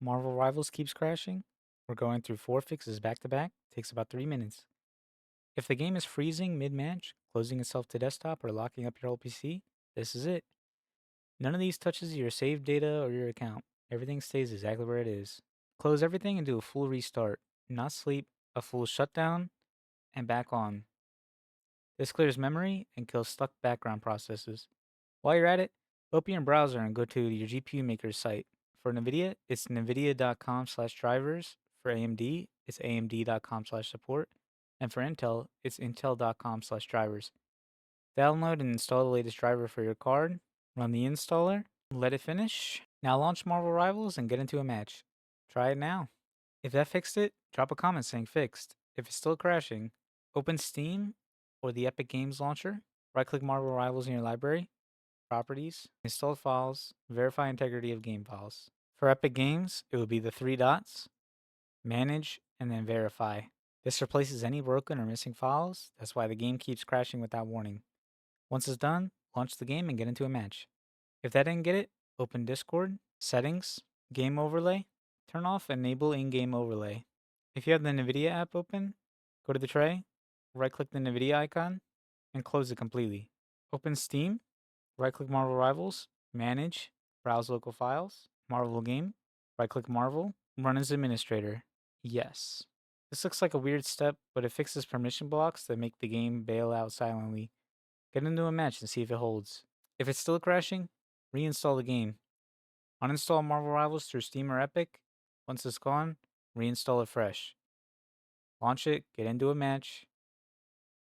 Marvel Rivals keeps crashing. We're going through 4 fixes back to back. Takes about 3 minutes. If the game is freezing mid-match, closing itself to desktop, or locking up your old PC, this is it. None of these touches your saved data or your account. Everything stays exactly where it is. Close everything and do a full restart. Not sleep, a full shutdown, and back on. This clears memory and kills stuck background processes. While you're at it, open your browser and go to your GPU maker's site. For NVIDIA, it's nvidia.com/drivers. For AMD, it's amd.com/support. And for Intel, it's intel.com/drivers. Download and install the latest driver for your card. Run the installer. Let it finish. Now launch Marvel Rivals and get into a match. Try it now. If that fixed it, drop a comment saying fixed. If it's still crashing, open Steam or the Epic Games launcher. Right-click Marvel Rivals in your library. Properties, install files, verify integrity of game files. For Epic Games, it would be the 3 dots, manage, and then verify. This replaces any broken or missing files. That's why the game keeps crashing without warning. Once it's done, launch the game and get into a match. If that didn't get it, open Discord, Settings, Game Overlay, turn off Enable In-Game Overlay. If you have the NVIDIA app open, go to the tray, right-click the NVIDIA icon, and close it completely. Open Steam, right-click Marvel Rivals, Manage, Browse Local Files, Marvel Game, right-click Marvel, Run as Administrator. Yes. This looks like a weird step, but it fixes permission blocks that make the game bail out silently. Get into a match and see if it holds. If it's still crashing, reinstall the game. Uninstall Marvel Rivals through Steam or Epic. Once it's gone, reinstall it fresh. Launch it, get into a match.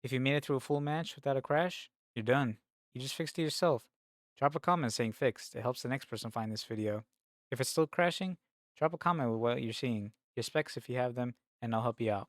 If you made it through a full match without a crash, you're done. You just fixed it yourself. Drop a comment saying fixed. It helps the next person find this video. If it's still crashing, drop a comment with what you're seeing, your specs if you have them, and I'll help you out.